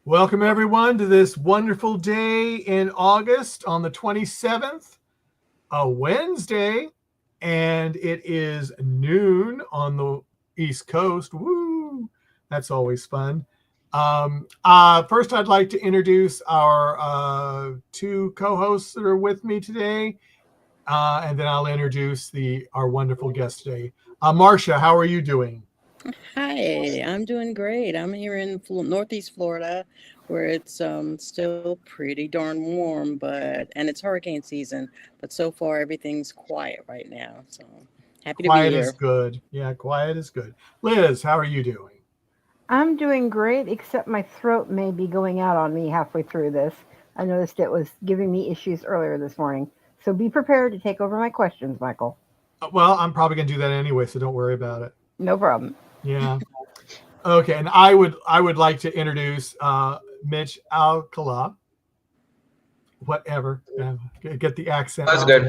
Welcome, everyone, to this wonderful day in August on the 27th, a Wednesday, and it is noon on the East Coast. Woo! That's always fun. First, I'd like to introduce our two co-hosts that are with me today, and then I'll introduce our wonderful guest today. Marcia, how are you doing? Hi, I'm doing great. I'm here in Northeast Florida, where it's still pretty darn warm, and it's hurricane season. But so far, everything's quiet right now. So happy to be Quiet is here. good. Yeah, quiet is good. Liz, how are you doing? I'm doing great, except my throat may be going out on me halfway through this. I noticed it was giving me issues earlier this morning. So be prepared to take over my questions, Michael. Well, I'm probably gonna do that anyway, so don't worry about it. No problem. Yeah. Okay, and I would like to introduce Mitch Alcala. Whatever. Get the accent. That was out. good.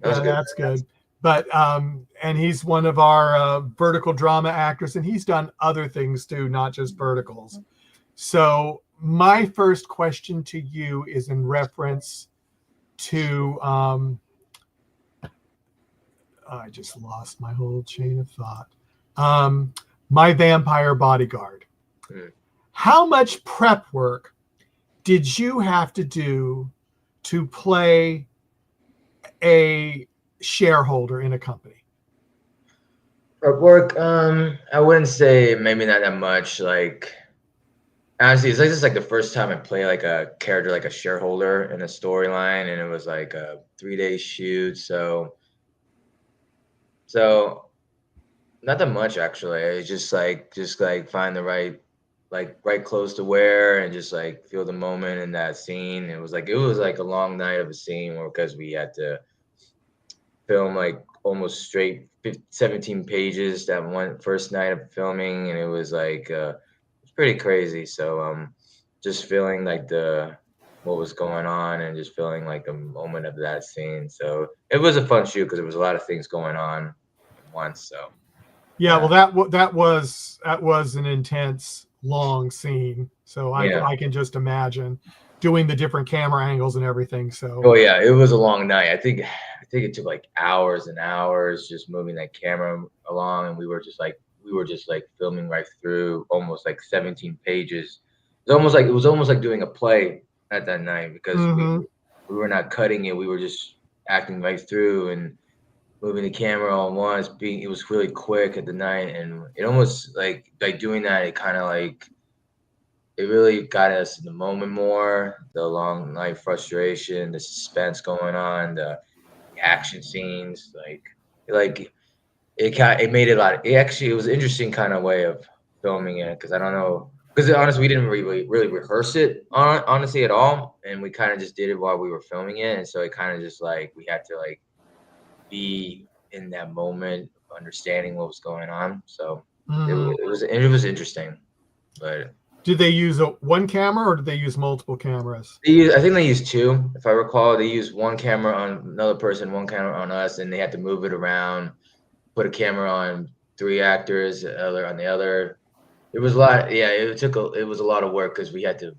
That was Yeah, good. that's good. But and he's one of our vertical drama actors, and he's done other things too, not just verticals. So my first question to you is in reference to I just lost my whole chain of thought. My Vampire Bodyguard. Hmm. How much prep work did you have to do to play a shareholder in a company? Prep work, I wouldn't say maybe not that much. Like honestly, it's like this is like the first time I play like a character like a shareholder in a storyline, and it was like a 3-day shoot. So not that much actually. I just like find the right clothes to wear and just like feel the moment in that scene. It was like a long night of a scene because we had to film like almost straight 17 pages that one first night of filming, and it was like it's pretty crazy. So just feeling like the what was going on and just feeling like the moment of that scene. So it was a fun shoot because there was a lot of things going on at once. So Yeah, yeah. well, that was an intense, long scene. So I Yeah. I can just imagine doing the different camera angles and everything. Oh So yeah, it was a long night. I think it took like hours and hours just moving that camera along, and we were just like filming right through almost like 17 pages. It was almost like doing a play at that night because we hmm we were not cutting it. We were just acting right through and moving the camera all at once. It was really quick at the night, and it almost like by doing that, it kind of like it really got us in the moment more. The long night frustration, the suspense going on, the action scenes, like it made it a lot. It was an interesting kind of way of filming it because I don't know because honestly we didn't really rehearse it honestly at all, and we kind of just did it while we were filming it, and so it kind of just like we had to like be in that moment, understanding what was going on. So it, hmm wa- it was interesting, but. Did they use one camera or did they use multiple cameras? I think they used two, if I recall. They used one camera on another person, one camera on us, and they had to move it around, put a camera on three actors, the other on the other. It was a lot. Yeah, it was a lot of work because we had to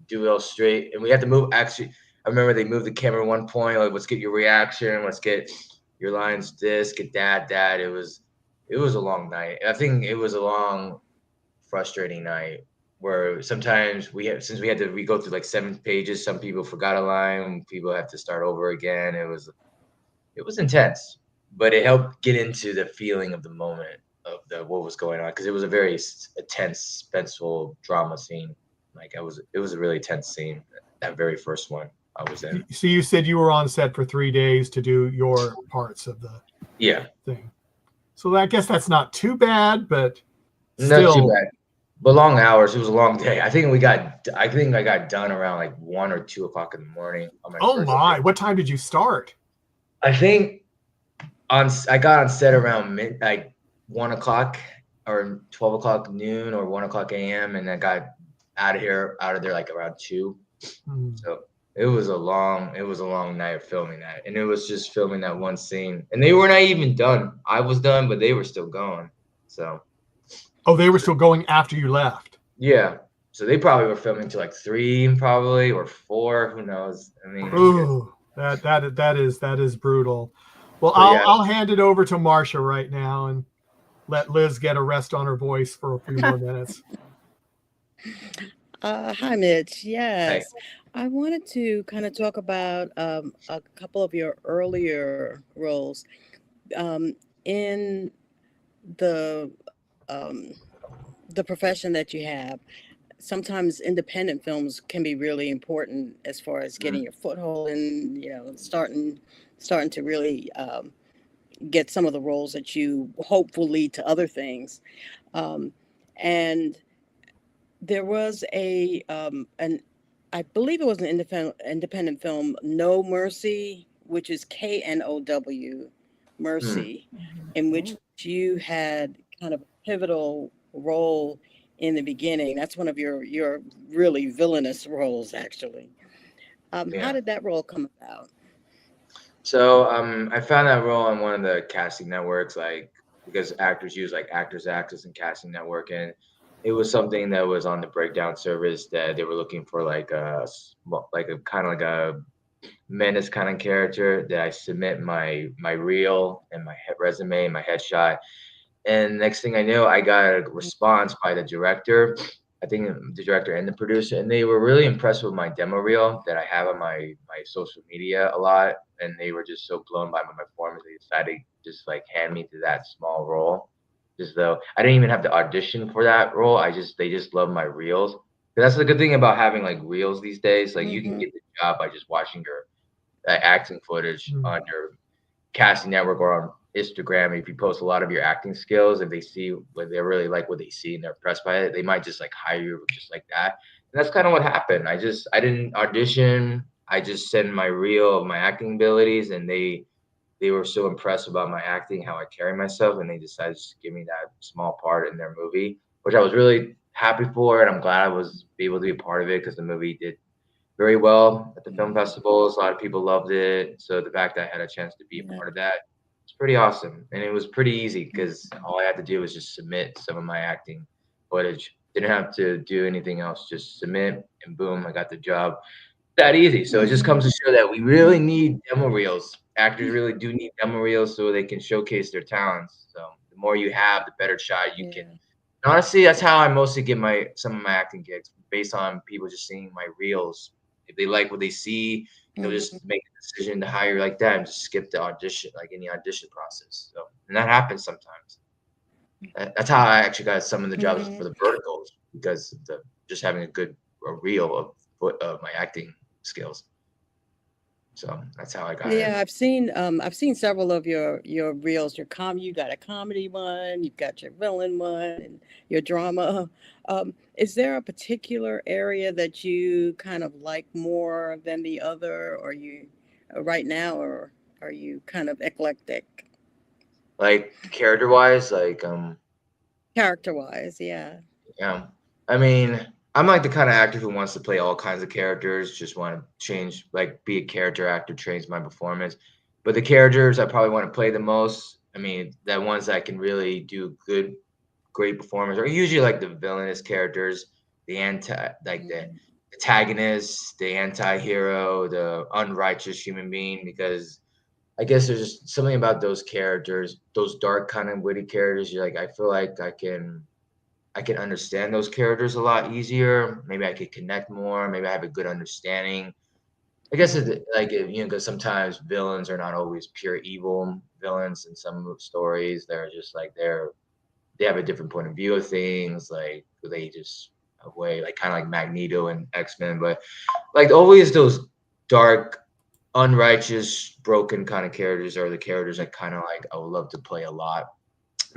do it all straight, and we had to move. Actually, I remember they moved the camera at one point. Like, let's get your reaction. Let's get your lines. This, get that, that. It was a long night. I think it was a long, frustrating night where sometimes since we go through like 7 pages, some people forgot a line, people have to start over again. It was intense, but it helped get into the feeling of the moment of the what was going on because it was a very tense, suspenseful drama scene. Like it was a really tense scene. That very first one I was in. So you said you were on set for 3 days to do your parts of the Yeah, thing. So I guess that's not too bad, but not too still. bad. But long hours. It was a long day. I think I got done around like 1 or 2 o'clock in the morning on my Oh first my! day. What time did you start? I think I got on set around like 1 o'clock or 12 o'clock noon or 1 o'clock a.m. and I got out of there like around 2. Hmm. So it was a long night of filming that, and it was just filming that one scene, and they were not even done. I was done, but they were still going. So Oh, they were still going after you left. yeah, So they probably were filming to like 3 probably or 4. Who knows? I mean, Ooh, that is brutal. Well, but yeah. I'll hand it over to Marcia right now and let Liz get a rest on her voice for a few more minutes. Hi, Mitch. Hey. Yes, I wanted to kind of talk about a couple of your earlier roles in the um, the profession that you have. Sometimes independent films can be really important as far as getting your foothold and starting to really get some of the roles that you hope will lead to other things. Um, and there was an I believe it was an independent film, No Mercy, which is KNOW, Mercy, in which you had kind of a pivotal role in the beginning. That's one of your really villainous roles, actually. How Yeah. did that role come about? So I found that role on one of the casting networks, like because actors use like Actors Access and Casting Network, and it was something that was on the breakdown service that they were looking for like a kind of like a menace kind of character that I submit my reel and my resume and my headshot. And next thing I knew, I got a response by the director. I think the director and the producer, and they were really impressed with my demo reel that I have on my social media a lot. And they were just so blown by my performance, they decided to just like hand me to that small role. Just though I didn't even have to audition for that role. They just love my reels. 'Cause that's the good thing about having like reels these days. Like you can get the job by just watching your acting footage on your casting network or on Instagram. If you post a lot of your acting skills, if they see what they really like what they see and they're impressed by it, they might just like hire you just like that. And that's kind of what happened. I didn't audition. I just sent my reel of my acting abilities, and they were so impressed about my acting, how I carry myself, and they decided to give me that small part in their movie, which I was really happy for, and I'm glad I was able to be a part of it because the movie did very well at the film festivals. A lot of people loved it. So the fact that I had a chance to be a part of that, it's pretty awesome. And it was pretty easy because all I had to do was just submit some of my acting footage. Didn't have to do anything else. Just submit and boom, I got the job. That easy. So it just comes to show that we really need demo reels. Actors really do need demo reels so they can showcase their talents. So the more you have, the better shot you can. Honestly, that's how I mostly get some of my acting gigs, based on people just seeing my reels. If they like what they see, they'll just make a decision to hire like that and just skip the audition, like any audition process. So, and that happens sometimes. That's how I actually got some of the jobs for the verticals, because of just having a good reel of my acting skills. So that's how I got it. Yeah, I've seen several of your reels. You got a comedy one, you've got your villain one, and your drama. Is there a particular area that you kind of like more than the other, or you right now, or are you kind of eclectic? Like character wise, Character wise, yeah. yeah. I mean, I'm like the kind of actor who wants to play all kinds of characters, just want to change, like be a character actor, change my performance. But the characters I probably want to play the most, I mean, the ones that can really do great performance are usually like the villainous characters, the antagonist, the anti-hero, the unrighteous human being, because I guess there's just something about those characters, those dark kind of witty characters. You're like, I feel like I can understand those characters a lot easier. Maybe I could connect more. Maybe I have a good understanding. I guess because sometimes villains are not always pure evil villains. In some stories, they're just like they have a different point of view of things. Like they just a way like kind of like Magneto and X-Men, but like always those dark, unrighteous, broken kind of characters are the characters I kind of like. I would love to play a lot.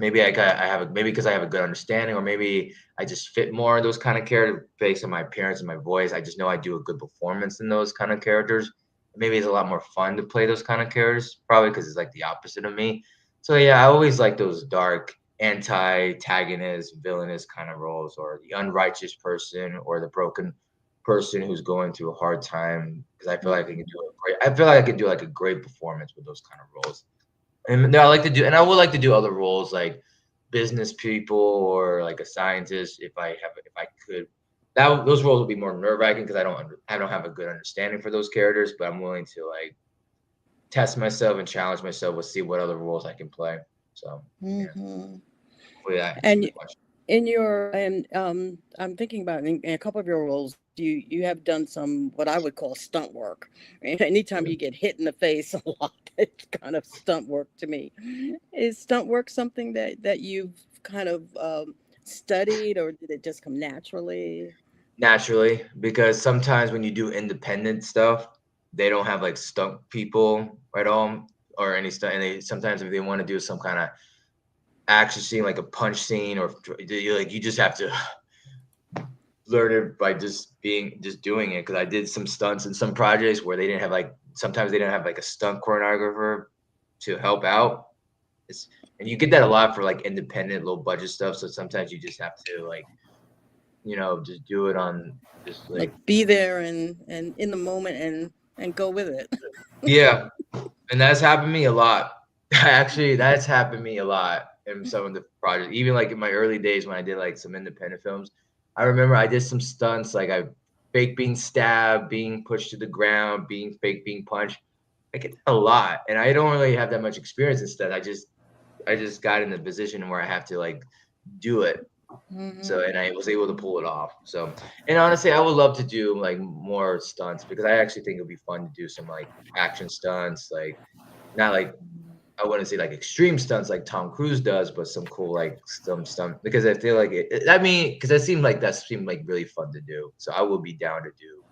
Maybe maybe because I have a good understanding, or maybe I just fit more of those kind of characters based on my appearance and my voice. I just know I do a good performance in those kind of characters. Maybe it's a lot more fun to play those kind of characters, probably because it's like the opposite of me. So yeah, I always like those dark antagonist, villainous kind of roles, or the unrighteous person, or the broken person who's going through a hard time. Because I feel like I feel like I can do like a great performance with those kind of roles. And I would like to do other roles like business people or like a scientist if I could. those roles will be more nerve-wracking because I don't have a good understanding for those characters, but I'm willing to like test myself and challenge myself with see what other roles I can play. So yeah, hopefully that And answers the question. in your I'm thinking about in a couple of your roles, you have done some what I would call stunt work. And anytime you get hit in the face a lot, it's kind of stunt work to me. Is stunt work something that you've kind of studied, or did it just come naturally? Naturally, because sometimes when you do independent stuff, they don't have like stunt people right on or any stunt, and they sometimes if they want to do some kind of action scene like a punch scene or you just have to learn it by just doing it. Because I did some stunts in some projects where they didn't have like sometimes they didn't have like a stunt choreographer to help out. And you get that a lot for like independent low budget stuff. So sometimes you just have to like just do it on just like Be there and in the moment and go with it. yeah. And that's happened to me a lot. Actually, that's happened to me a lot in some of the projects. Even like in my early days when I did like some independent films, I remember I did some stunts like I fake being stabbed, being pushed to the ground, fake being punched. I get that a lot, and I don't really have that much experience in stunts. I just got in the position where I have to like do it. So and I was able to pull it off. So and honestly, I would love to do like more stunts because I actually think it'd be fun to do some like action stunts, like not like I wouldn't say like extreme stunts like Tom Cruise does, but some cool like some stunt because I feel like because it seemed like really fun to do. So I will be down to do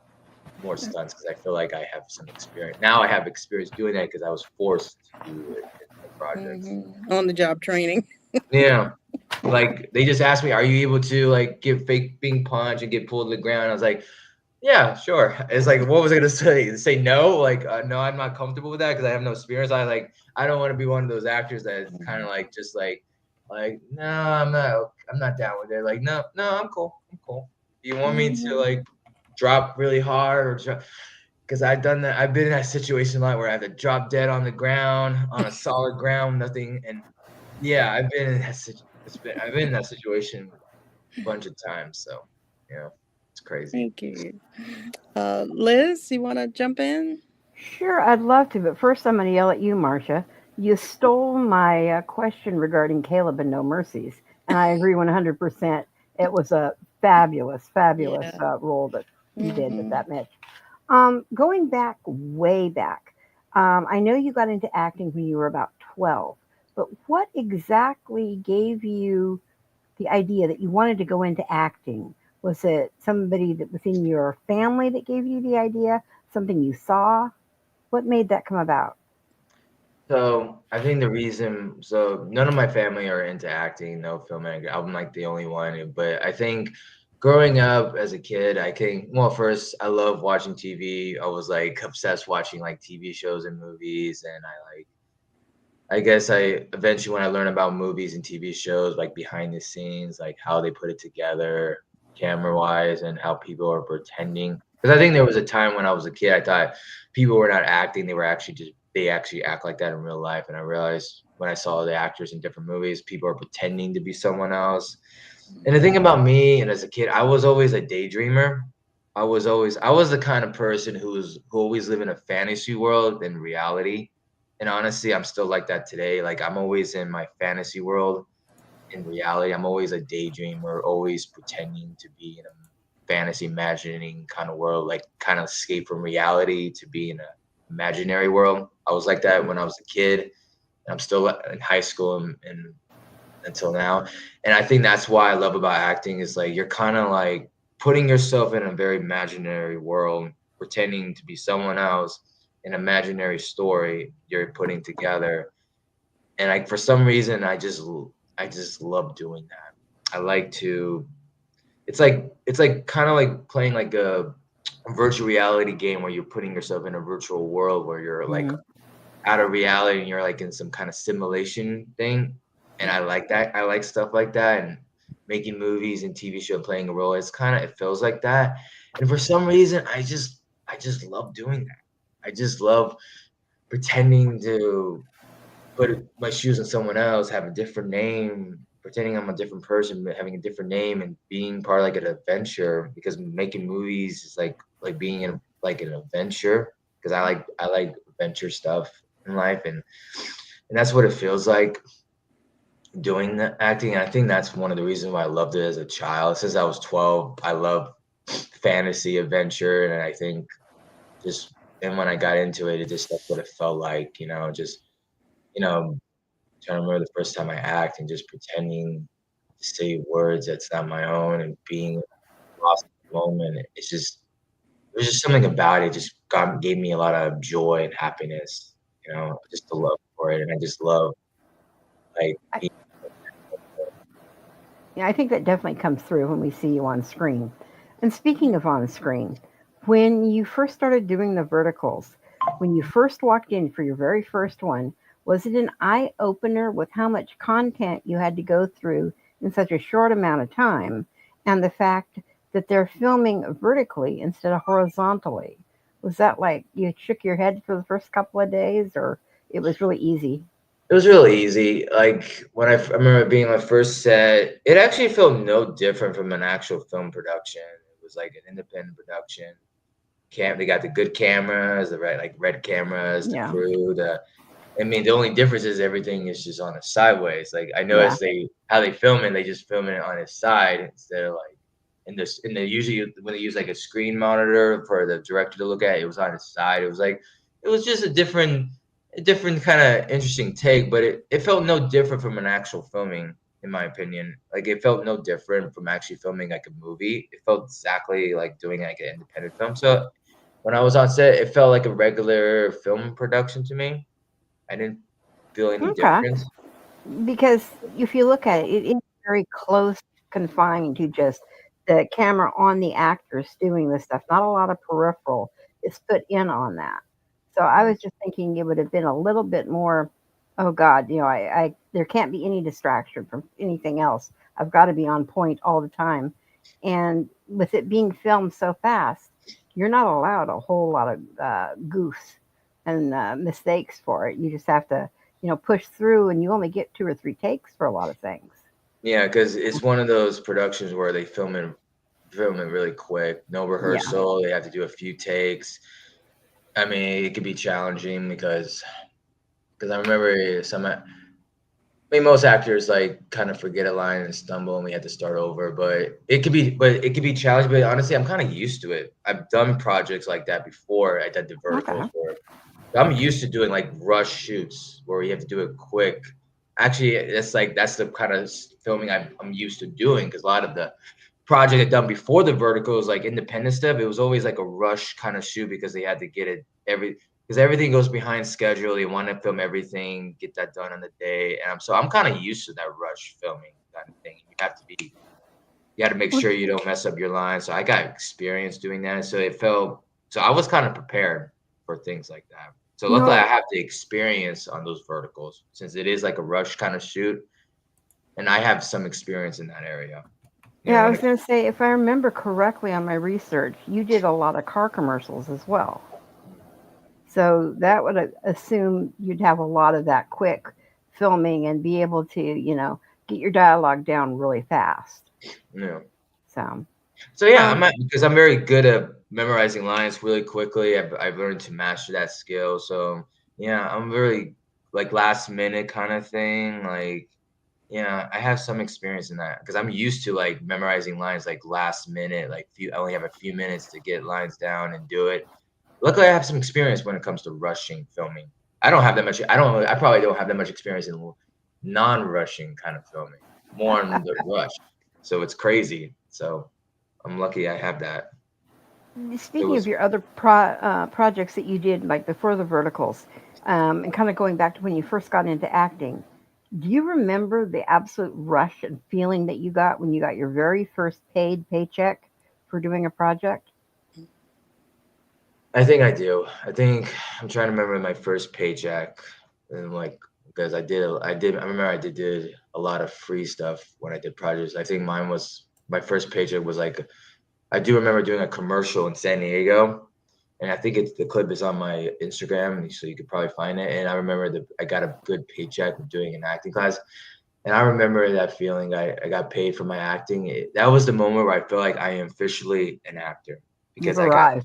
more stunts because I feel like I have some experience. Now I have experience doing that because I was forced to do it in the projects. On the job training. Yeah. Like they just asked me, are you able to like give fake being punch and get pulled to the ground? I was like, yeah, sure. It's like, what was I gonna say? Say no? Like, no, I'm not comfortable with that because I have no experience. I don't want to be one of those actors that is kind of like just like, no, I'm not down with it. Like, no, I'm cool. Do you want me to like drop really hard or because I've done that. I've been in that situation a lot where I have to drop dead on the ground on a solid ground, nothing. And yeah, I've been in that situation a bunch of times. So yeah, it's crazy. Thank you. Liz, you want to jump in? Sure, I'd love to, but first I'm going to yell at you, Marcia. You stole my question regarding Caleb and No Mercies, and I agree 100%. It was a fabulous role that you did with that Mitch. Going back, way back, I know you got into acting when you were about 12, but what exactly gave you the idea that you wanted to go into acting? Was it somebody that within your family that gave you the idea? Something you saw? What made that come about? So I think none of my family are into acting, no filmmaker. I'm like the only one. But I think growing up as a kid, first I love watching TV. I was like obsessed watching like TV shows and movies, and I guess I eventually when I learned about movies and TV shows, like behind the scenes, like how they put it together, camera wise, and how people are pretending. Because I think there was a time when I was a kid, I thought people were not acting; they actually act like that in real life. And I realized when I saw the actors in different movies, people are pretending to be someone else. And the thing about me, and as a kid, I was always a daydreamer. I was the kind of person who always lived in a fantasy world than reality. And honestly, I'm still like that today. Like I'm always in my fantasy world. In reality, I'm always a daydreamer, always pretending to be in a fantasy imagining kind of world, like kind of escape from reality to be in an imaginary world. I was like that when I was a kid, and I'm still in high school and until now. And I think that's why I love about acting is like you're kind of like putting yourself in a very imaginary world, pretending to be someone else, an imaginary story you're putting together. And like for some reason I just love doing that. I like to it's like kind of like playing like a virtual reality game where you're putting yourself in a virtual world where you're like out of reality and you're like in some kind of simulation thing. And I like that. I like stuff like that and making movies and TV show playing a role. It feels like that. And for some reason I just love doing that. I just love pretending to put my shoes on someone else, have a different name, pretending I'm a different person, but having a different name and being part of like an adventure, because making movies is like being in like an adventure, because I like adventure stuff in life, and that's what it feels like doing the acting. And I think that's one of the reasons why I loved it as a child. Since I was 12, I love fantasy adventure, and I think just and when I got into it, it just that's what it felt like, just trying to remember the first time I act and just pretending to say words that's not my own and being lost in the moment. There's just something about it just gave me a lot of joy and happiness, just the love for it. And I just love like being, Yeah, I think that definitely comes through when we see you on screen. And speaking of on screen, when you first started doing the verticals, when you first walked in for your very first one, was it an eye opener with how much content you had to go through in such a short amount of time, and the fact that they're filming vertically instead of horizontally? Was that like you shook your head for the first couple of days, or it was really easy? it was really easy. Like when I remember being my first set, it actually felt no different from an actual film production. It was like an independent production. They got the good cameras, the red cameras, the Yeah. crew, the only difference is everything is just on a sideways. Like I noticed how they film it, they just film it on its side instead of like in the usually when they use like a screen monitor for the director to look at, it was on its side. It was just a different kind of interesting take, but it felt no different from an actual filming, in my opinion. Like it felt no different from actually filming like a movie. It felt exactly like doing like an independent film. So when I was on set, it felt like a regular film production to me. I didn't feel any Okay. difference. Because if you look at it, it is very close, confined to just the camera on the actors doing this stuff. Not a lot of peripheral is put in on that. So I was just thinking it would have been a little bit more. Oh God, I there can't be any distraction from anything else. I've got to be on point all the time. And with it being filmed so fast, you're not allowed a whole lot of goofs and mistakes for it. You just have to push through, and you only get 2 or 3 takes for a lot of things. Yeah, because it's one of those productions where they film it really quick, no rehearsal. They have to do a few takes. I mean, it could be challenging because I remember most actors like kind of forget a line and stumble, and we had to start over. But it could be challenging. But honestly, I'm kind of used to it. I've done projects like that before. I did the verticals Okay. for. I'm used to doing like rush shoots where you have to do it quick. Actually, that's the kind of filming I'm used to doing, because a lot of the project I'd done before the verticals, like independent stuff, it was always like a rush kind of shoot because they had to get it because everything goes behind schedule. They want to film everything, get that done on the day, and I'm kind of used to that rush filming kind of thing. You have to make sure you don't mess up your line. So I got experience doing that, so I was kind of prepared for things like that. So luckily, I have the experience on those verticals since it is like a rush kind of shoot, and I have some experience in that area. Yeah, I was going to say, if I remember correctly on my research, you did a lot of car commercials as well. So that would assume you'd have a lot of that quick filming and be able to, get your dialogue down really fast. Yeah. So yeah, because I'm very good at memorizing lines really quickly. I've learned to master that skill. So yeah, I'm very like last minute kind of thing. Like, yeah, I have some experience in that because I'm used to like memorizing lines like last minute. Like I only have a few minutes to get lines down and do it. Luckily, I have some experience when it comes to rushing filming. I don't have that much. I probably don't have that much experience in non-rushing kind of filming. More in the rush. So it's crazy. So I'm lucky I have that. speaking of your other projects that you did, like before the verticals, and kind of going back to when you first got into acting, do you remember the absolute rush and feeling that you got when you got your very first paid paycheck for doing a project? I think I do. I think I'm trying to remember my first paycheck, and like because I remember I did a lot of free stuff when I did projects. I think my first paycheck was like I do remember doing a commercial in San Diego, and I think the clip is on my Instagram, so you could probably find it. And I remember I got a good paycheck for doing an acting class. And I remember that feeling. I got paid for my acting. That was the moment where I felt like I am officially an actor because You've I arrived.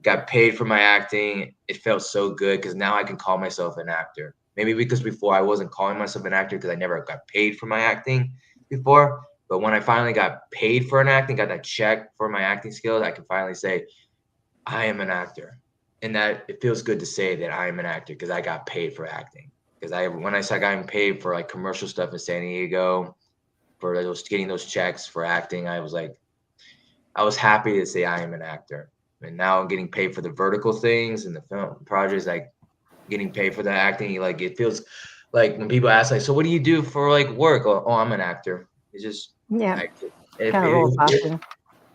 got paid for my acting. It felt so good because now I can call myself an actor. Maybe because before I wasn't calling myself an actor because I never got paid for my acting before. But when I finally got paid for an acting, got that check for my acting skills, I can finally say I am an actor. And that it feels good to say that I am an actor because I got paid for acting. Because when I started getting paid for like commercial stuff in San Diego, for getting those checks for acting, I was happy to say I am an actor. And now I'm getting paid for the vertical things and the film projects, like getting paid for the acting. Like it feels like when people ask, like, so what do you do for like work? Oh, I'm an actor. It's just Yeah, it, kind of rolls off you.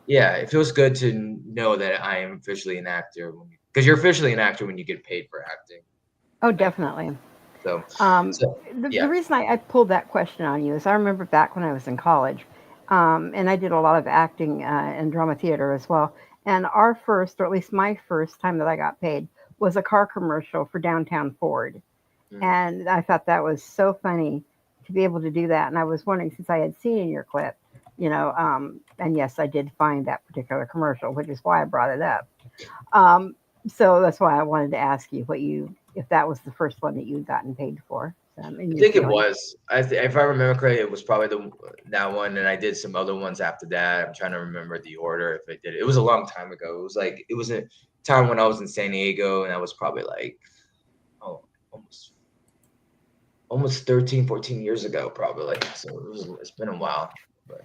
yeah, it feels good to know that I am officially an actor because you're officially an actor when you get paid for acting. Oh, definitely. So, Um, so the yeah, reason I pulled that question on you is I remember back when I was in college, and I did a lot of acting and drama theater as well. And our first, or at least my first time that I got paid, was a car commercial for Downtown Ford. mm, And I thought that was so funny to be able to do that. And I was wondering, since I had seen your clip, and yes, I did find that particular commercial, which is why I brought it up. Um, so that's why I wanted to ask you if that was the first one that you'd gotten paid for, in I your think it feeling. was. If I remember correctly, it was probably that one, and I did some other ones after that. I'm trying to remember the order if I did it. It was a long time ago. It was a time when I was in San Diego, and I was probably like, oh, almost 13, 14 years ago, probably. So it's been a while, but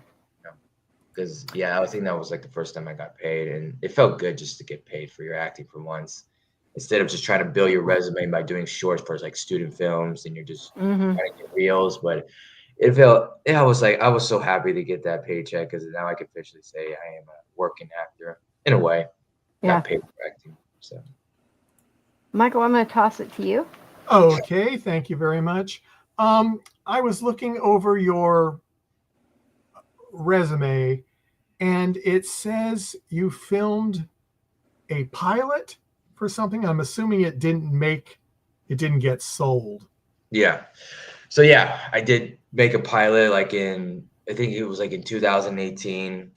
because yeah, I think that was like the first time I got paid, and it felt good just to get paid for your acting for once, instead of just trying to build your resume by doing shorts for like student films, and you're just Hmm. trying to get reels. But it felt, yeah, I was so happy to get that paycheck because now I can officially say I am a working actor in a way. Yeah. Got paid for acting, so Michael, I'm going to toss it to you. Okay, thank you very much. I was looking over your resume, and it says you filmed a pilot for something. I'm assuming it didn't get sold. yeah. So yeah, I did make a pilot like I think it was like in 2018.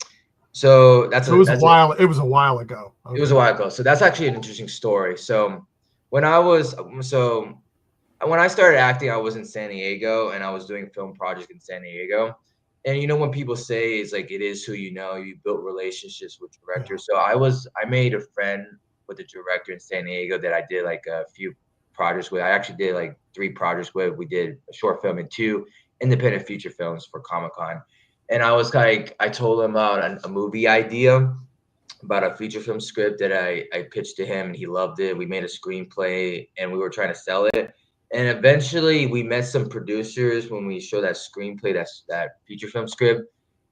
So So it was a that's a while. It was a while ago. It was Okay. a while ago. So that's actually an interesting story. When I was so when I started acting, I was in San Diego and I was doing film projects in San Diego. And when people say it's like it is who you know, you built relationships with Yeah. directors. So I made a friend with a director in San Diego that I did like a few projects with. I actually did like 3 projects with. We did a short film and 2 independent feature films for Comic-Con. And I told him about a movie idea about a feature film script that I pitched to him and he loved it. We made a screenplay and we were trying to sell it. And eventually we met some producers when we showed that screenplay, that feature film script.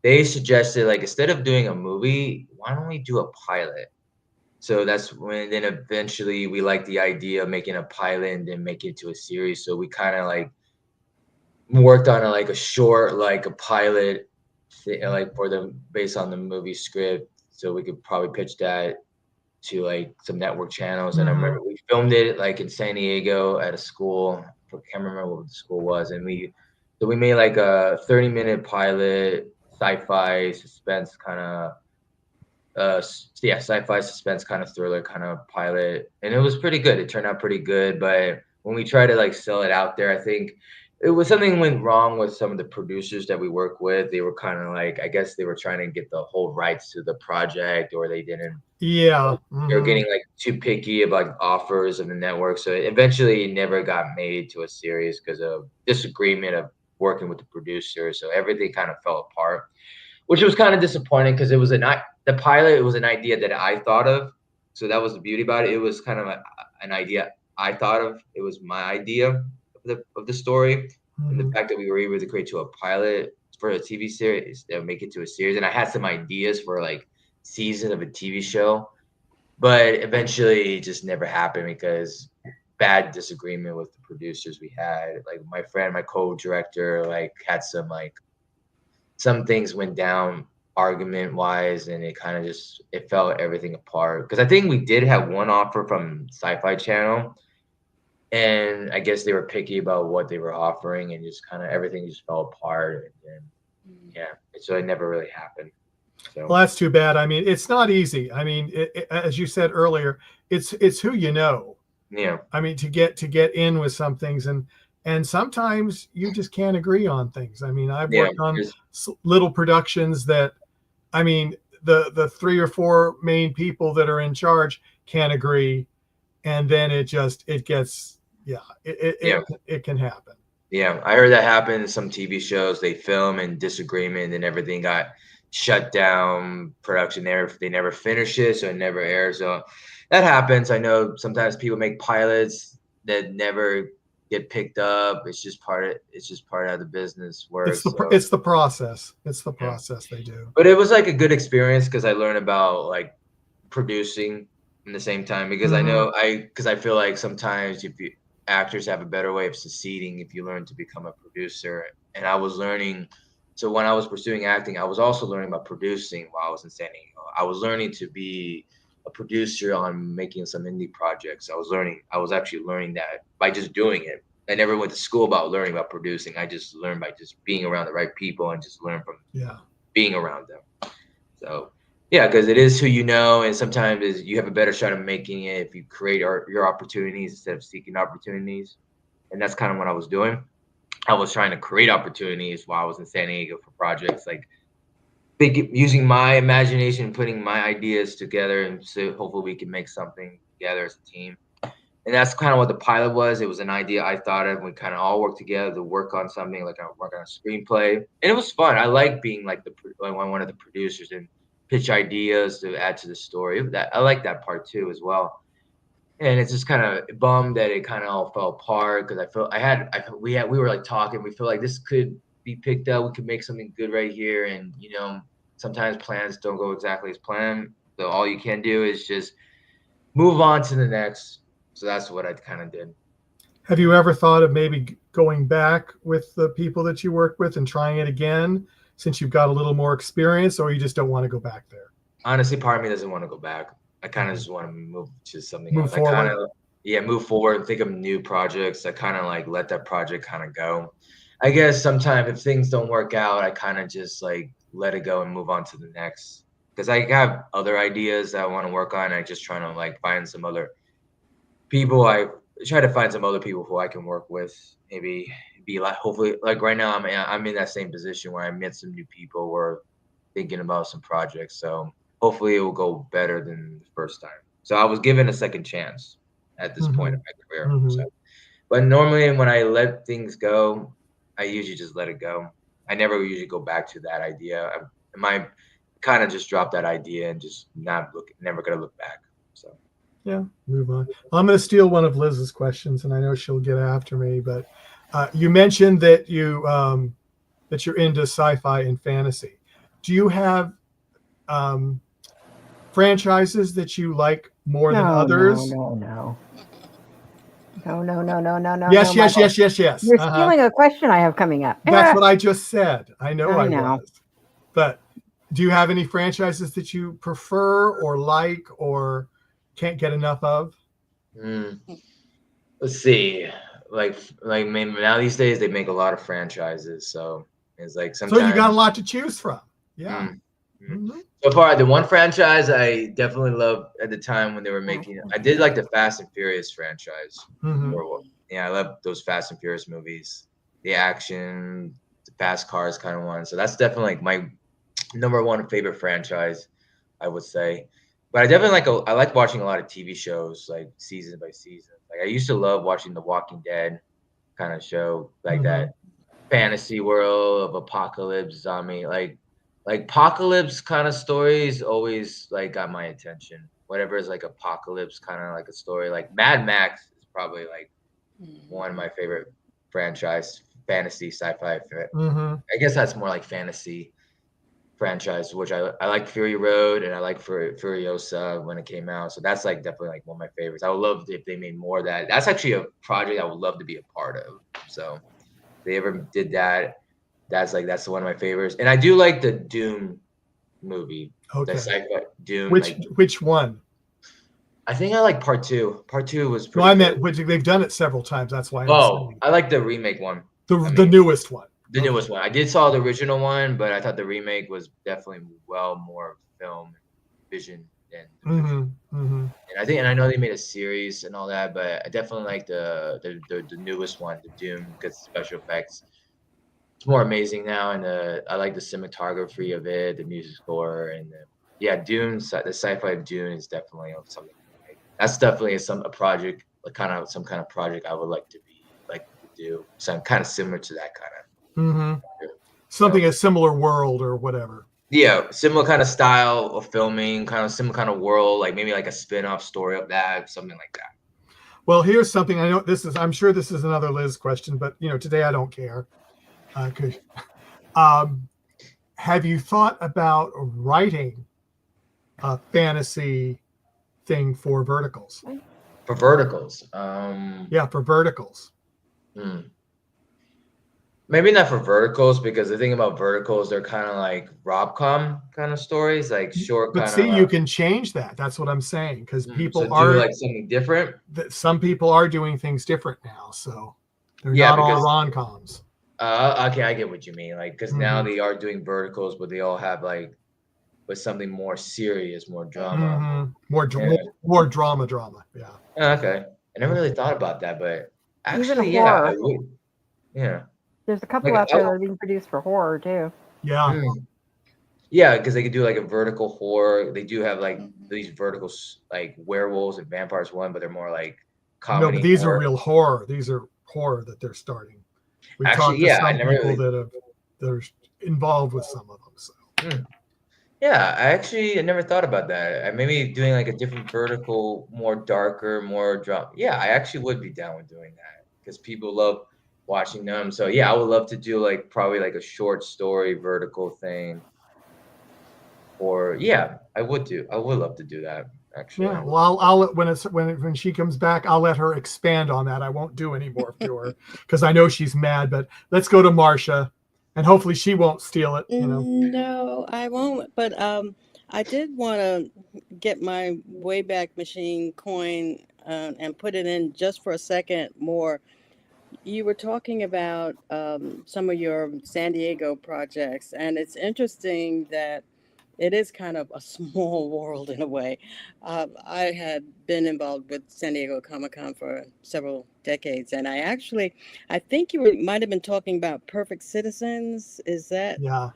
They suggested like instead of doing a movie, why don't we do a pilot? So that's when then eventually we liked the idea of making a pilot and then make it to a series. So we kind of like worked on like a short, like a pilot, like based on the movie script. So we could probably pitch that to like some network channels. And I Mm-hmm. remember we filmed it like in San Diego at a school. I can't remember what the school was. And we made like a 30-minute pilot, sci-fi suspense kind of sci-fi suspense kind of thriller kind of pilot, and it was pretty good. It turned out pretty good, but when we tried to like sell it out there, I think it was something went wrong with some of the producers that we work with. They were kind of like, I guess they were trying to get the whole rights to the project, or they didn't. Yeah. They were Mm-hmm. getting like too picky about offers of the network, so eventually it never got made to a series because of disagreement of working with the producer. So everything kind of fell apart, which was kind of disappointing because the pilot. It was an idea that I thought of, so that was the beauty about it. It was kind of an idea I thought of. It was my idea of the story, and the Mm-hmm. fact that we were able to create to a pilot for a TV series that would make it to a series. And I had some ideas for like season of a TV show, but eventually it just never happened because bad disagreement with the producers we had. Like my co-director, like had some things went down argument wise, and it fell everything apart because I think we did have one offer from Sci-Fi Channel, And I guess they were picky about what they were offering, and just kind of everything just fell apart. And yeah, so it never really happened. So Well, that's too bad. I mean, it's not easy. I mean, as you said earlier, it's who you know. yeah, I mean, to get in with some things, and sometimes you just can't agree on things. I mean, I've yeah, worked on little productions that, I mean, the 3 or 4 main people that are in charge can't agree, and then it gets it can happen. Yeah, I heard that happened in some TV shows. They film in disagreement, and everything got shut down. Production they never finish it, so it never airs. So that happens. I know sometimes people make pilots that never get picked up. It's just part of how the business works. It's the process. It's the process they do. But it was like a good experience because I learned about like producing in the same time, because I feel like sometimes actors have a better way of succeeding if you learn to become a producer. And I was learning. So when I was pursuing acting, I was also learning about producing while I was in San Diego. I was learning to be a producer on making some indie projects. I was actually learning that by just doing it. I never went to school about learning about producing. I just learned by just being around the right people and just learn from being around them. So yeah, because it is who you know, and sometimes you have a better shot of making it if you create your opportunities instead of seeking opportunities. And that's kind of what I was doing. I was trying to create opportunities while I was in San Diego for projects, like using my imagination, putting my ideas together, and so hopefully we can make something together as a team. And that's kind of what the pilot was. It was an idea I thought of. We kind of all worked together to work on something, like work on a screenplay, and it was fun. I like being like one of the producers and pitch ideas to add to the story. I like that part too as well. And it's just kind of bummed that it kind of all fell apart, because we were like talking. We feel like this could be picked up. We could make something good right here, and sometimes plans don't go exactly as planned. So all you can do is just move on to the next. So that's what I kind of did. Have you ever thought of maybe going back with the people that you work with and trying it again, since you've got a little more experience, or you just don't want to go back there? Honestly, part of me doesn't want to go back. I kind of just want to move to something Move else. forward. I kind of, move forward and think of new projects. I kind of like let that project kind of go. I guess sometimes if things don't work out, I kind of just like let it go and move on to the next. Because I have other ideas that I want to work on. I just trying to like find some other people. I try to find some other people who I can work with. Maybe be like, hopefully, like right now I'm in that same position where I met some new people. We're thinking about some projects. So hopefully it will go better than the first time. So I was given a second chance at this point in my career. So, but normally when I let things go, I usually just let it go. I never usually go back to that idea. I kind of just drop that idea and just never gonna look back. So yeah, move on. I'm going to steal one of Liz's questions, and I know she'll get after me. But you mentioned that that you're into sci-fi and fantasy. Do you have franchises that you like more than others? No. Yes. You're stealing a question I have coming up. That's what I just said. I know. Was. But do you have any franchises that you prefer or like or can't get enough of? Let's see. Like maybe now these days they make a lot of franchises, so it's like sometimes. So you got a lot to choose from. Yeah. So far, the one franchise I definitely loved at the time when they were making it, I did like the Fast and Furious franchise. Yeah, I love those Fast and Furious movies. The action, the fast cars kind of one. So that's definitely like my number one favorite franchise, I would say. But I definitely I like watching a lot of TV shows, like season by season. Like I used to love watching The Walking Dead kind of show, like that fantasy world of apocalypse, zombie, like apocalypse kind of stories always like got my attention. Whatever is like apocalypse kind of like a story, like Mad Max is probably like one of my favorite franchise, fantasy sci-fi. I guess that's more like fantasy franchise, which I like Fury Road and I like Furiosa when it came out. So that's like definitely like one of my favorites. I would love if they made more of that. That's actually a project I would love to be a part of. So if they ever did that, that's one of my favorites. And I do like the Doom movie. Okay. The sci-fi Doom. Which one? I think I like part 2. Part 2 was No, pretty I meant, good. which they've done it several times. That's why I'm Oh, saying I like the remake one. the newest one. The newest one. I did saw the original one, but I thought the remake was definitely more film vision than the original. And I know they made a series and all that, but I definitely like the newest one, the Doom, because special effects. It's more amazing now, and I like the cinematography of it, the music score, and Dune. The sci-fi of Dune is definitely something. That's definitely a project, like some kind of project I would like to do. So kind of similar to that kind of. Something a similar world or whatever. Yeah, similar kind of style of filming, kind of similar kind of world, like maybe like a spin-off story of that, something like that. Well, here's something I know. I'm sure this is another Liz question, but today I don't care. Have you thought about writing a fantasy thing for verticals? For verticals, yeah, for verticals. Maybe not for verticals, because the thing about verticals, they're kind of like rom-com kind of stories, like short. But see, you can change that. That's what I'm saying, because people are do like something different. Some people are doing things different now, so they're not all rom-coms. Okay, I get what you mean. Like, because now they are doing verticals, but they all have but something more serious, more drama, more drama. Yeah. Okay, I never really thought about that, but actually, even horror. Yeah. There's a couple out there that are being produced for horror too. Yeah. Yeah, because they could do like a vertical horror. They do have like these verticals, like werewolves and vampires one, but they're more like comedy. No, but these are real horror. These are horror that they're starting. We've talked to some people that are involved with some of them. So. Yeah, I never thought about that. Maybe doing like a different vertical, more darker, more drama. Yeah, I actually would be down with doing that because people love watching them. So yeah, I would love to do probably a short story vertical thing. Or I would love to do that actually. Yeah, well, I'll when she comes back, I'll let her expand on that. I won't do any more to her because I know she's mad. But let's go to Marcia, and hopefully she won't steal it. No, I won't. But I did want to get my Wayback Machine coin and put it in just for a second more. You were talking about some of your San Diego projects, and it's interesting that it is kind of a small world in a way. I had been involved with San Diego Comic-Con for several decades, and I think you might have been talking about Perfect Citizens. Is that? Yeah.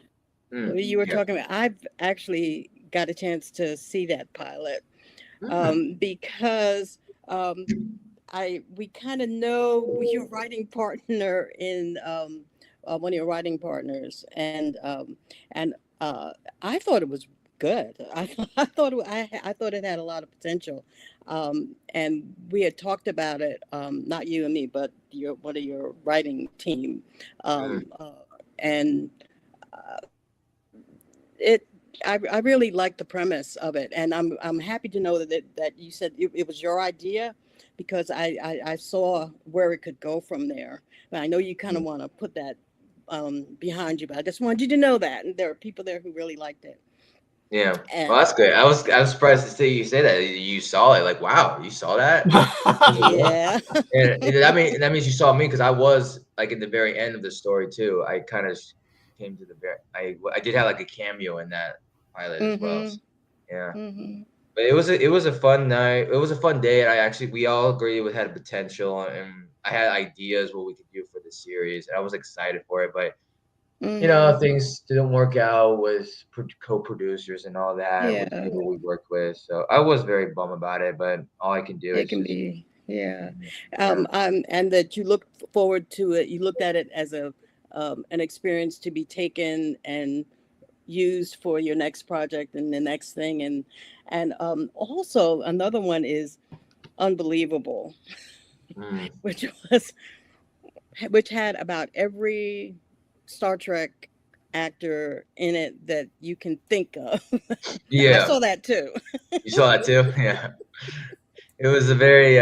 You were talking about? I've actually got a chance to see that pilot because we kind of know your writing partner in one of your writing partners, and I thought it was good. I thought it had a lot of potential, and we had talked about it. Not you and me, but one of your writing team, and it. I really liked the premise of it, and I'm happy to know that you said it was your idea, because I saw where it could go from there. But I know you kind of want to put that behind you, but I just wanted you to know that, and there are people there who really liked it. Yeah, well, that's good. I was surprised to see you say that you saw it. Wow, you saw that? Yeah. And that means you saw me, because I was in the very end of the story too. I kind of came to the very. I did have a cameo in that pilot as well. So, yeah. But it was a fun night. It was a fun day, and we all agreed it had potential, and I had ideas what we could do for the series, and I was excited for it. But things didn't work out with co-producers and all that with the people we worked with. So I was very bummed about it, but all I can do is and that you look forward to it. You looked at it as an experience to be taken and used for your next project and the next thing, and also another one is Unbelievable, which had about every Star Trek actor in it that you can think of. Yeah, I saw that too. You saw that too? Yeah. It was a very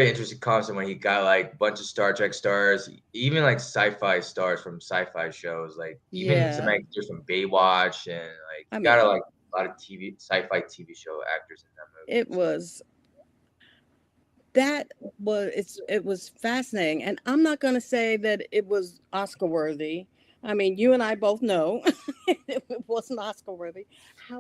interesting concept when he got a bunch of Star Trek stars, even sci-fi stars from sci-fi shows, even some actors from Baywatch, and got a lot of sci-fi TV show actors in that movie. It was it was fascinating, and I'm not going to say that it was Oscar worthy. I mean, you and I both know it wasn't Oscar worthy.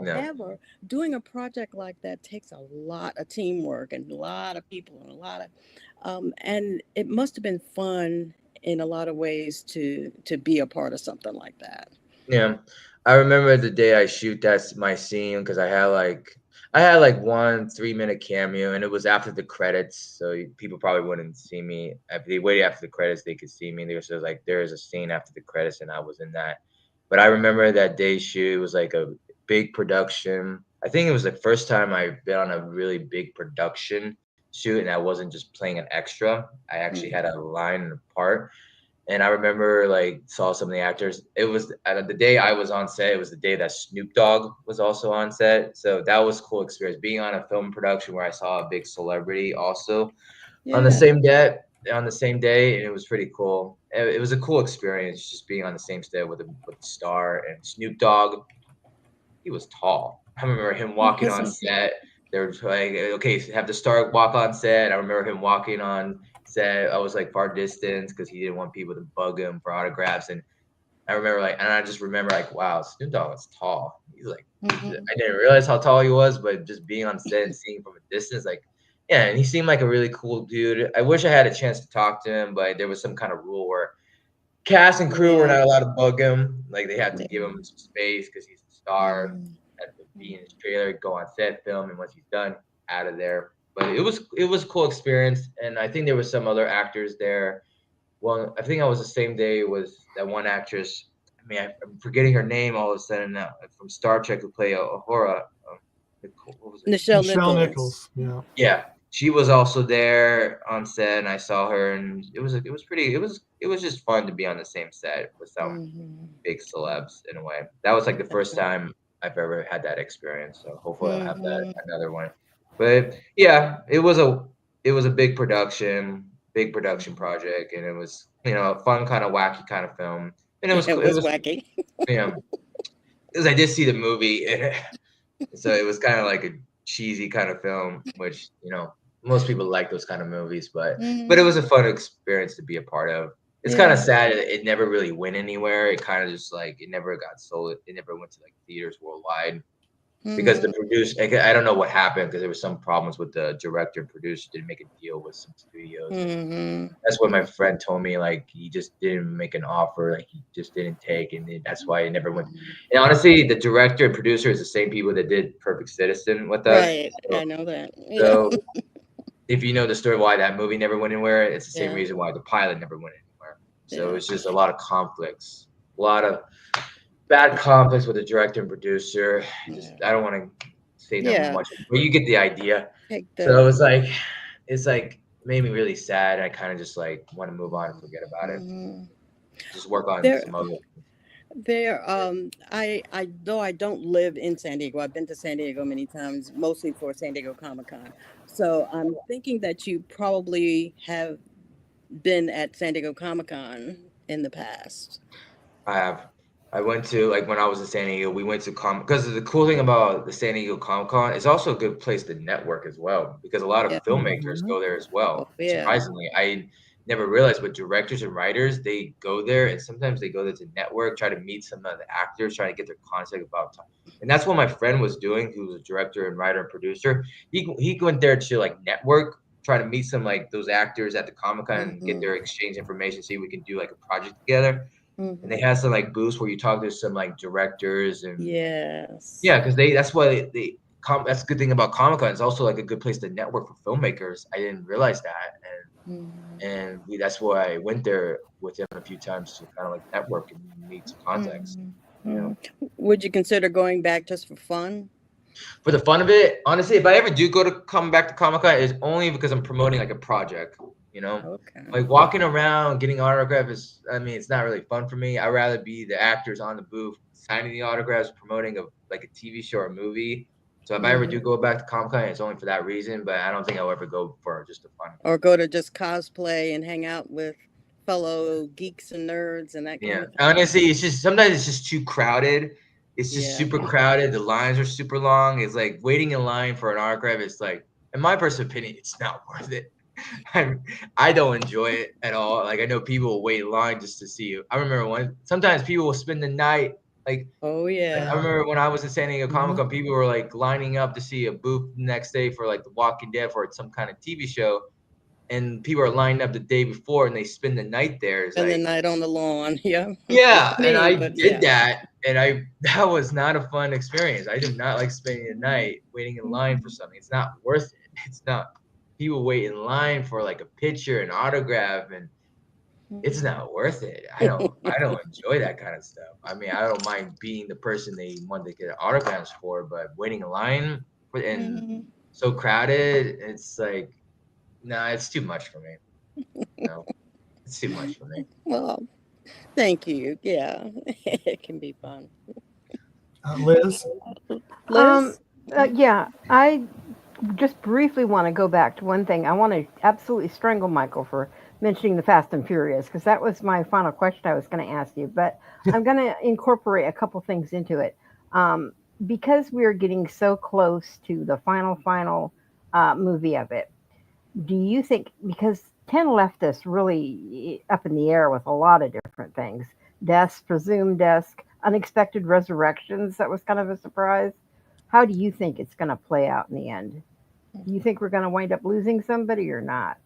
Yeah. However, doing a project like that takes a lot of teamwork and a lot of people and a lot of and it must have been fun in a lot of ways to be a part of something like that. Yeah, I remember the day I shoot that's my scene because I had like 1 3-minute cameo and it was after the credits, so people probably wouldn't see me. If they waited after the credits, they could see me. There was like there is a scene after the credits and I was in that. But I remember that day shoot. It was like a big production. I think it was the first time I've been on a really big production shoot and I wasn't just playing an extra. I actually had a line and a part. And I remember like saw some of the actors. It was the day I was on set. It was the day that Snoop Dogg was also on set. So that was a cool experience being on a film production where I saw a big celebrity also on the Yeah. same day. On the same day, and it was pretty cool. It was a cool experience just being on the same set with a star and Snoop Dogg. He was tall. I remember him walking on set. They were like, okay, so have the star walk on set. I remember him walking on set. I was like far distance because he didn't want people to bug him for autographs. And I remember like, and I just remember like, wow, Snoop Dogg is tall. He's like, I didn't realize how tall he was, but just being on set and seeing from a distance, like, yeah, and he seemed like a really cool dude. I wish I had a chance to talk to him, but there was some kind of rule where cast and crew were not allowed to bug him. Like they had to give him some space because he's a star. Had to be in his trailer, go on set, film, and once he's done, out of there. But it was a cool experience, and I think there was some other actors there. Well, I think I was the same day with that one actress. I mean, I'm forgetting her name all of a sudden now. From Star Trek, who played Uhura. What was it? Nichelle Michelle Nichols. Nichols. Yeah. Yeah, she was also there on set, and I saw her, and it was just fun to be on the same set with some big celebs in a way. That was like the first time I've ever had that experience. So hopefully I'll have that another one. But yeah, it was a big production project, and it was a fun kind of wacky kind of film, and it was wacky. Yeah, because I did see the movie, so it was kind of like a cheesy kind of film, which most people like those kind of movies, but it was a fun experience to be a part of. It's kind of sad it never really went anywhere. It kind of just like it never got sold. It never went to like theaters worldwide because the producer. I don't know what happened because there was some problems with the director and producer. Didn't make a deal with some studios. That's what my friend told me. Like he just didn't make an offer. Like he just didn't take, and that's why it never went. And honestly, the director and producer is the same people that did Perfect Citizen with us. Right, so, I know that. So if you know the story why that movie never went anywhere, it's the same reason why the pilot never went anywhere. So it's just a lot of conflicts, a lot of bad conflicts with the director and producer. I don't want to say that much, but you get the idea. So it's like made me really sad. I kind of just like want to move on and forget about it. Just work on some other. I though I don't live in San Diego. I've been to San Diego many times, mostly for San Diego Comic-Con. So I'm thinking that you probably have been at San Diego Comic-Con in the past. I have. I went to, like, when I was in San Diego, we went to because the cool thing about the San Diego Comic-Con, it's also a good place to network as well, because a lot of filmmakers go there as well. Surprisingly, I never realized, but directors and writers, they go there, and sometimes they go there to network, try to meet some of the actors, try to get their contact about time. And that's what my friend was doing, who was a director and writer and producer. He went there to like network, try to meet some like those actors at the Comic-Con and get their exchange information, see if we can do like a project together. And they had some like booths where you talk to some like directors and because that's why that's a good thing about Comic-Con. It's also like a good place to network for filmmakers. I didn't realize that, and that's why I went there with him a few times to kind of like network and meet some contacts. Would you consider going back just for fun? For the fun of it, honestly, if I ever do come back to Comic-Con, it's only because I'm promoting like a project. Like walking around getting autographs it's not really fun for me. I'd rather be the actors on the booth signing the autographs, promoting a TV show or a movie. So if I ever do go back to Comic-Con, it's only for that reason, but I don't think I'll ever go for just the fun. Or go to just cosplay and hang out with fellow geeks and nerds and that kind of thing. Honestly, sometimes it's just too crowded. It's just Yeah. super crowded. The lines are super long. It's like waiting in line for an autograph. It's like, in my personal opinion, it's not worth it. I don't enjoy it at all. Like I know people will wait in line just to see you. I remember sometimes people will spend the night. Like Oh I yeah. remember when I was in San Diego Comic Mm-hmm. Con, people were like lining up to see a booth the next day for like The Walking Dead or some kind of TV show, and people are lining up the day before and they spend the night there. It's Spend the like, night on the lawn. Yeah. yeah, Just and me, I but did yeah. that, and that was not a fun experience. I did not like spending the night waiting in line for something. It's not worth it. It's not. People wait in line for like a picture, an autograph, and it's not worth it. I don't enjoy that kind of stuff. I mean, I don't mind being the person they want to get autographs for, but waiting in line and Mhm. so crowded, it's like, nah, it's too much for me. No, it's too much for me. Well, thank you. Yeah, it can be fun. Liz? Liz? Yeah, I just briefly want to go back to one thing. I want to absolutely strangle Michael for mentioning the Fast and Furious because that was my final question I was going to ask you. But I'm going to incorporate a couple things into it. Because we are getting so close to the final movie of it, do you think, because 10 left us really up in the air with a lot of different things, deaths, presumed deaths, unexpected resurrections, that was kind of a surprise. How do you think it's going to play out in the end? Do you think we're going to wind up losing somebody or not?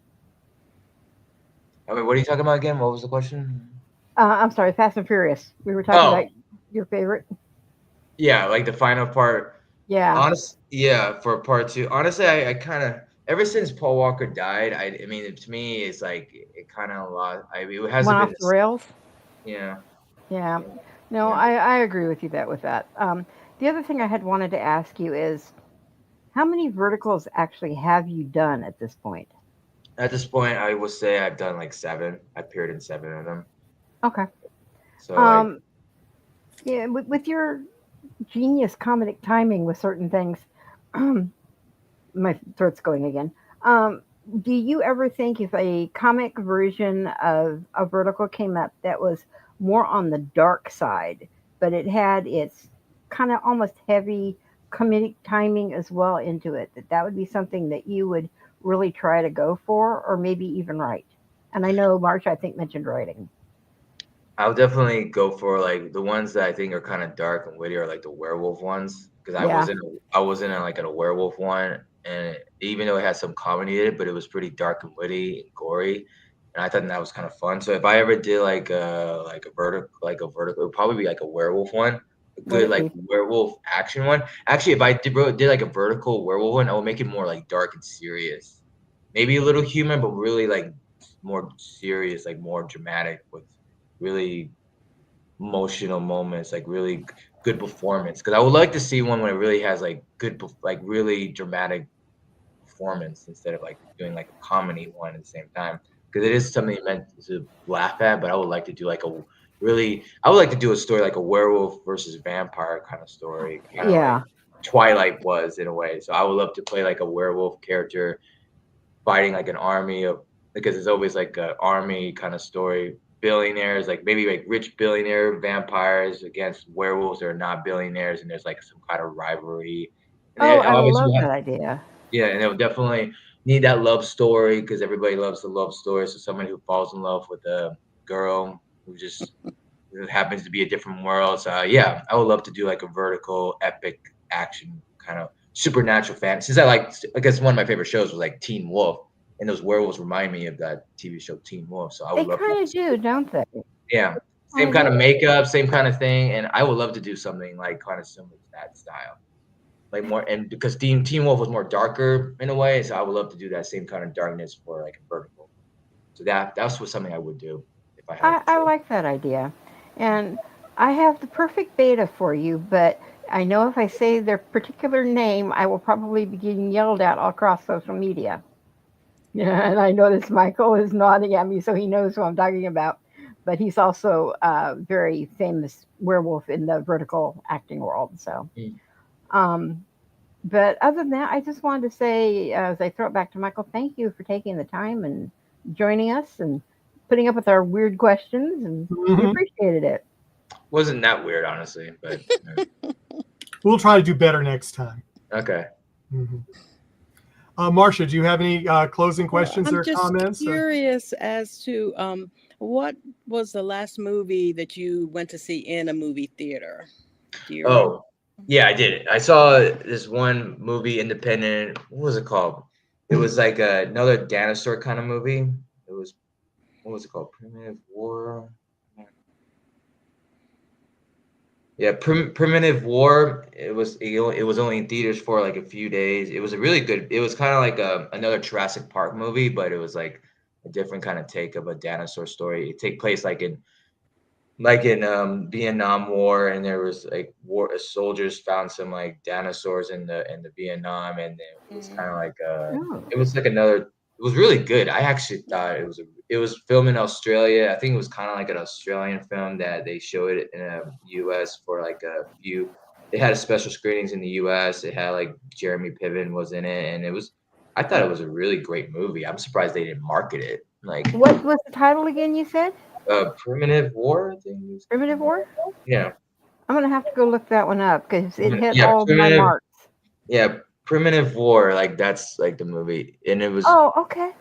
I mean, what are you talking about again? What was the question? I'm sorry, Fast and Furious. We were talking about your favorite. Yeah, like the final part. Yeah. Yeah, for part two. Honestly, I kind of ever since Paul Walker died, I mean, to me, it's like it kind of lost. I mean, it hasn't Went been off the this. rails. Yeah, Yeah. yeah, No, yeah. I agree with you with that. The other thing I had wanted to ask you is how many verticals actually have you done at this point? At this point, I will say I've done like 7. I appeared in 7 of them. Okay. So like, Um, yeah, with your genius comedic timing with certain things, my throat's going again. Um, do you ever think if a comic version of a vertical came up that was more on the dark side, but it had its kind of almost heavy comedic timing as well into it, that would be something that you would really try to go for, or maybe even write? And I know Marcia, I think, mentioned writing. I'll definitely go for like the ones that I think are kind of dark and witty are like the werewolf ones because Yeah. I wasn't in like a werewolf one, and even though it had some comedy in it, but it was pretty dark and witty and gory, and I thought that was kind of fun. So if I ever did like a vertical, it would probably be like a werewolf one, a Would good it like be? werewolf action one. Actually, if I did like a vertical werewolf one, I would make it more like dark and serious, maybe a little human, but really like more serious, like more dramatic with really emotional moments, like really good performance. Because I would like to see one when it really has like like really dramatic performance instead of like doing like a comedy one at the same time. Because it is something meant to laugh at, but I would like to do like I would like to do a story like a werewolf versus vampire kind of story, kind of like Yeah. Twilight was in a way. So I would love to play like a werewolf character fighting like an army of because it's always like an army kind of story. Billionaires, like maybe like rich billionaire vampires against werewolves that are not billionaires, and there's like some kind of rivalry. And Oh, then I obviously, love that idea. yeah, and they'll definitely need that love story because everybody loves the love story. So somebody who falls in love with a girl who happens to be a different world. So yeah, I would love to do like a vertical epic action kind of supernatural fantasy. Since I guess one of my favorite shows was like Teen Wolf, and those werewolves remind me of that TV show Teen Wolf. So I They would love kind of to, do, don't they? yeah, I same kind of do. makeup, same kind of thing, and I would love to do something like kind of similar to that style, like more. And because Teen Wolf was more darker in a way, so I would love to do that same kind of darkness for like a vertical. So that's what something I would do if I had I control. like that idea. And I have the perfect beta for you, but I know if I say their particular name, I will probably be getting yelled at all across social media. Yeah, and I notice Michael is nodding at me, so he knows who I'm talking about. But he's also a very famous werewolf in the vertical acting world. So, Mm. um, but other than that, I just wanted to say, as I throw it back to Michael, thank you for taking the time and joining us and putting up with our weird questions, and we Mhm. appreciated it. wasn't that weird, honestly. But We'll try to do better next time. okay. Mm-hmm. Marcia, do you have any closing questions I'm or just comments? curious as to what was the last movie that you went to see in a movie theater? Do you remember? Oh, yeah, I did. I saw this one movie, independent. What was it called? It was like another dinosaur kind of movie. It was, what was it called? Primitive War. Yeah, Primitive War. It was only in theaters for like a few days. It was a really good. It was kind of like another Jurassic Park movie, but it was like a different kind of take of a dinosaur story. It take place like in Vietnam War, and there was like soldiers found some like dinosaurs in the Vietnam, and it was kind of like it was like another. It was really good. I actually thought it was filmed in Australia. I think it was kind of like an Australian film that they showed it in the U.S. for like a few. They had a special screenings in the U.S. It had like Jeremy Piven was in it, and I thought it was a really great movie. I'm surprised they didn't market it. Like, What was the title again? You said Primitive War, I think. Primitive War. Yeah. I'm gonna have to go look that one up because it hit Yeah, all my marks. Yeah, Primitive War, like that's like the movie, and it was. Oh, okay.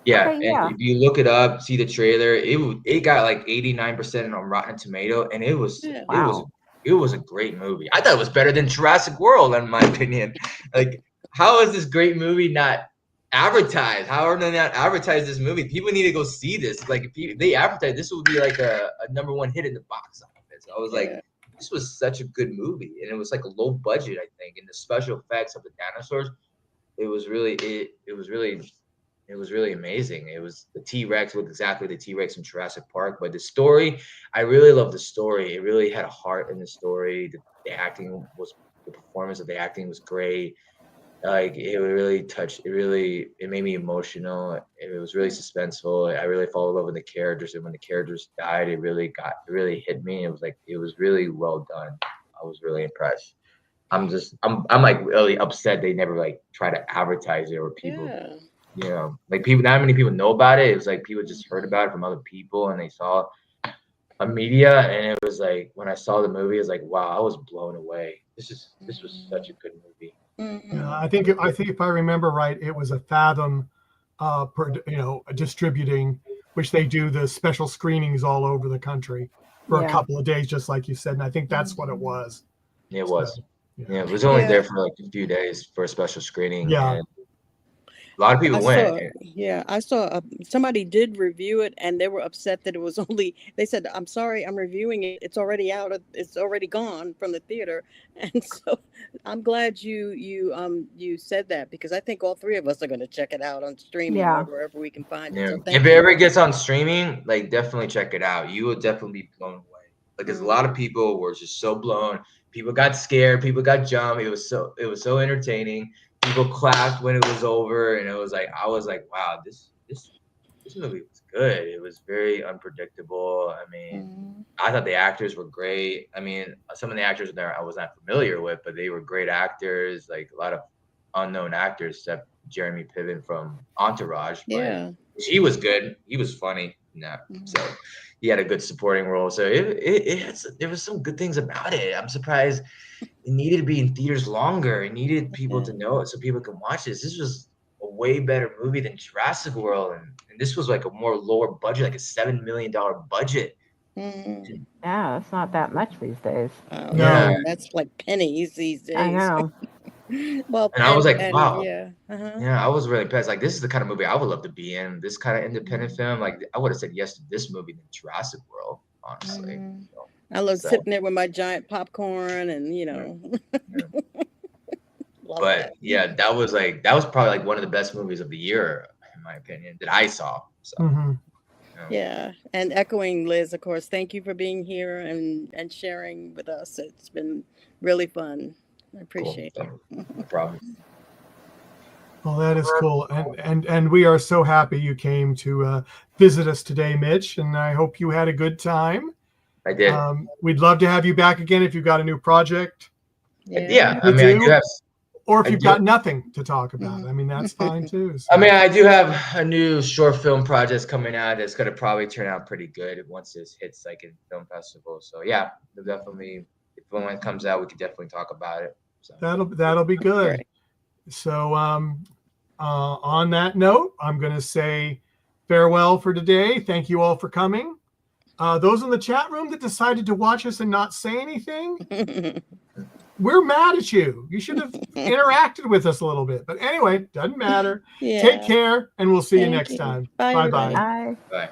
Yeah, Okay, and yeah. if you look it up, see the trailer, it got like 89% on Rotten Tomato, and it was Wow. it was a great movie. I thought it was better than Jurassic World, in my opinion. Like, how is this great movie not advertised? How are they not advertise this movie? People need to go see this. Like, if they advertise, this would be like a #1 hit in the box office. I was like, this was such a good movie, and it was like a low budget, I think, and the special effects of the dinosaurs, it was really amazing. It was the T-Rex looked exactly the T-Rex from Jurassic Park, but the story, I really loved the story. It really had a heart in the story. The performance of the acting was great. Like, it really touched. It made me emotional. It was really suspenseful. I really fell in love with the characters, and when the characters died, it really hit me. It was really well done. I was really impressed. I'm like really upset they never like try to advertise it, or people. Yeah. Like not many people know about it. It was like people just heard about it from other people, and they saw on media, and it was like when I saw the movie, it was like, wow, I was blown away. This was such a good movie. Yeah, I think if I remember right, it was a Fathom, distributing, which they do the special screenings all over the country for a couple of days, just like you said, and I think that's what it was. It was. So, yeah, it was only there for like a few days for a special screening. Yeah. And a lot of people went. I saw somebody did review it, and they were upset that it was only. They said, "I'm sorry, I'm reviewing it. It's already out. It's already gone from the theater." And so, I'm glad you said that, because I think all three of us are going to check it out on streaming or wherever we can find it. So if it ever gets on streaming, like, definitely check it out. You will definitely be blown away. Like, there's a lot of people were just so blown. People got scared. People got jumped. It was so entertaining. People clapped when it was over, and I was like, wow, this movie was good. It was very unpredictable. I mean, I thought the actors were great. I mean, some of the actors there I was not familiar with, but they were great actors. Like, a lot of unknown actors, except Jeremy Piven from Entourage. But he was good. He was funny. So he had a good supporting role. So there was some good things about it. I'm surprised it needed to be in theaters longer. It needed people to know it so people can watch this. This was a way better movie than Jurassic World, and this was like a more lower budget, like a $7 million budget. Yeah, that's not that much these days. No, that's like pennies these days. I know. Well, and I was like, wow. Yeah. I was really impressed. Like, this is the kind of movie I would love to be in. This kind of independent film. Like, I would have said yes to this movie than Jurassic World, honestly. I love sitting there with my giant popcorn and But yeah, that was probably like one of the best movies of the year, in my opinion, that I saw. So yeah. And echoing Liz, of course, thank you for being here and sharing with us. It's been really fun. I appreciate it. No problem. Well, that is cool, and we are so happy you came to visit us today, Mitch, and I hope you had a good time. I did. We'd love to have you back again if you've got a new project. Yeah, I mean, I do have. Or if I you've do- got nothing to talk about, I mean, that's fine too. So. I mean, I do have a new short film project coming out that's gonna probably turn out pretty good once this hits like in film festival. So yeah, we'll definitely, if when it comes out, we could definitely talk about it. So. That'll be good. Great. So on that note, I'm going to say farewell for today. Thank you all for coming. Those in the chat room that decided to watch us and not say anything, we're mad at you. You should have interacted with us a little bit. But anyway, doesn't matter. Yeah. Take care, and we'll see you Thank next you. time. Bye, Bye-bye. everybody. Bye. Bye.